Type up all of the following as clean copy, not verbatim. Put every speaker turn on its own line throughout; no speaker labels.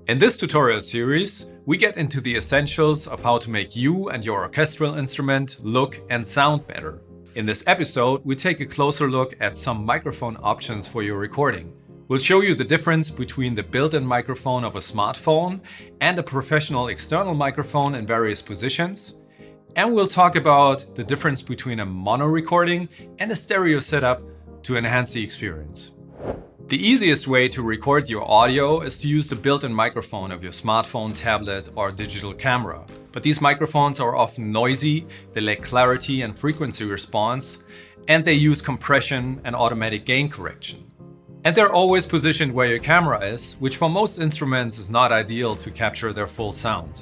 In this tutorial series, we get into the essentials of how to make you and your orchestral instrument look and sound better. In this episode, we take a closer look at some microphone options for your recording. We'll show you the difference between the built-in microphone of a smartphone and a professional external microphone in various positions. And we'll talk about the difference between a mono recording and a stereo setup to enhance the experience. The easiest way to record your audio is to use the built-in microphone of your smartphone, tablet, or digital camera. But these microphones are often noisy, they lack clarity and frequency response, and they use compression and automatic gain correction. And they're always positioned where your camera is, which for most instruments is not ideal to capture their full sound.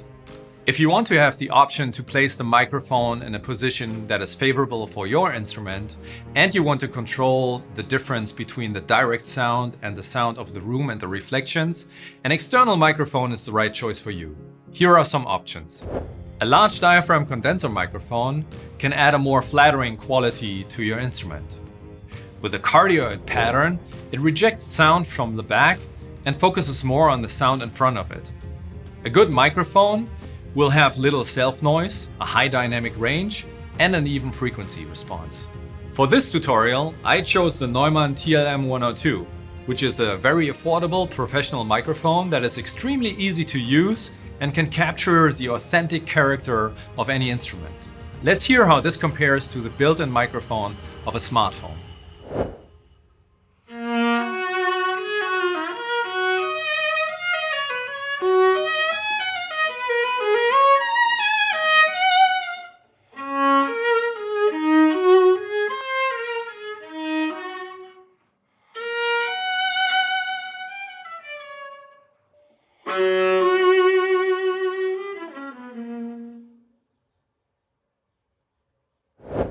If you want to have the option to place the microphone in a position that is favorable for your instrument, and you want to control the difference between the direct sound and the sound of the room and the reflections, an external microphone is the right choice for you. Here are some options. A large diaphragm condenser microphone can add a more flattering quality to your instrument. With a cardioid pattern, it rejects sound from the back and focuses more on the sound in front of it. A good microphone will have little self-noise, a high dynamic range, and an even frequency response. For this tutorial, I chose the Neumann TLM102, which is a very affordable professional microphone that is extremely easy to use and can capture the authentic character of any instrument. Let's hear how this compares to the built-in microphone of a smartphone.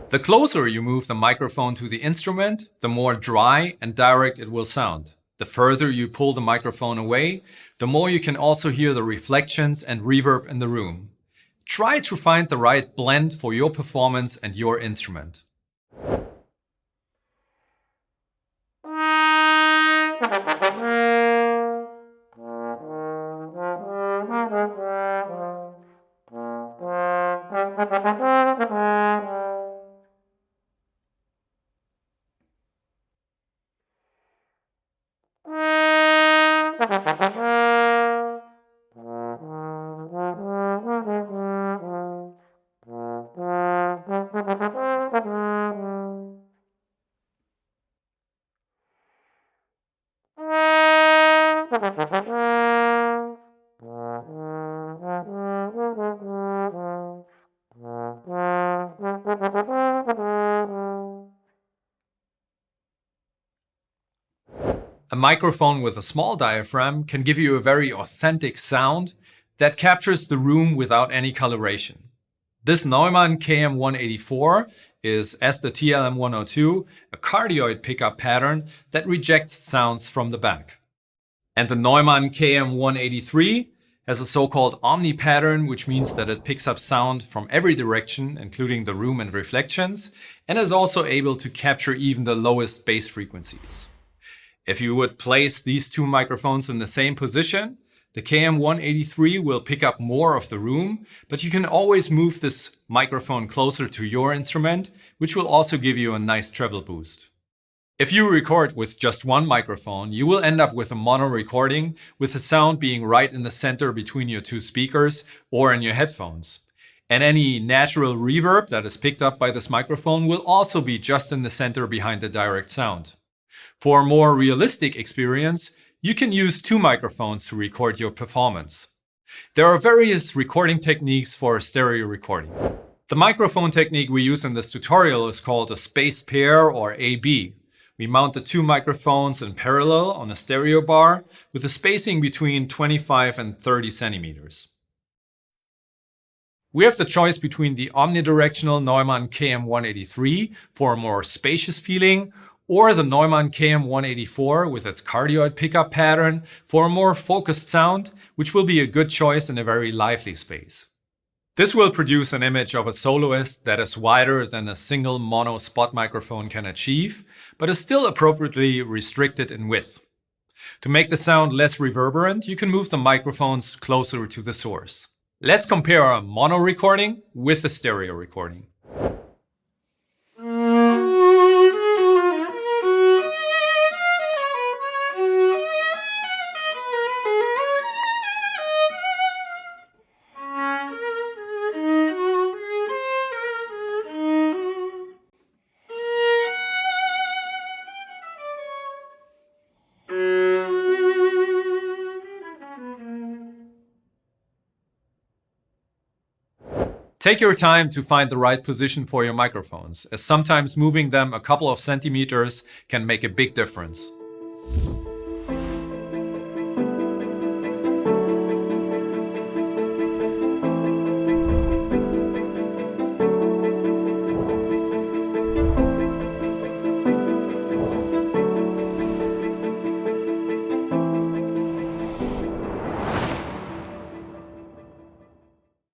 The closer you move the microphone to the instrument, the more dry and direct it will sound. The further you pull the microphone away, the more you can also hear the reflections and reverb in the room. Try to find the right blend for your performance and your instrument. A microphone with a small diaphragm can give you a very authentic sound that captures the room without any coloration. This Neumann KM184 is, as the TLM102, a cardioid pickup pattern that rejects sounds from the back. And the Neumann KM183 has a so-called omni pattern, which means that it picks up sound from every direction, including the room and reflections, and is also able to capture even the lowest bass frequencies. If you would place these two microphones in the same position, the KM183 will pick up more of the room, but you can always move this microphone closer to your instrument, which will also give you a nice treble boost. If you record with just one microphone, you will end up with a mono recording, with the sound being right in the center between your two speakers or in your headphones. And any natural reverb that is picked up by this microphone will also be just in the center behind the direct sound. For a more realistic experience, you can use two microphones to record your performance. There are various recording techniques for stereo recording. The microphone technique we use in this tutorial is called a spaced pair, or AB. We mount the two microphones in parallel on a stereo bar with a spacing between 25 and 30 centimeters. We have the choice between the omnidirectional Neumann KM183 for a more spacious feeling, or the Neumann KM184 with its cardioid pickup pattern for a more focused sound, which will be a good choice in a very lively space. This will produce an image of a soloist that is wider than a single mono spot microphone can achieve, but is still appropriately restricted in width. To make the sound less reverberant, you can move the microphones closer to the source. Let's compare a mono recording with a stereo recording. Take your time to find the right position for your microphones, as sometimes moving them a couple of centimeters can make a big difference.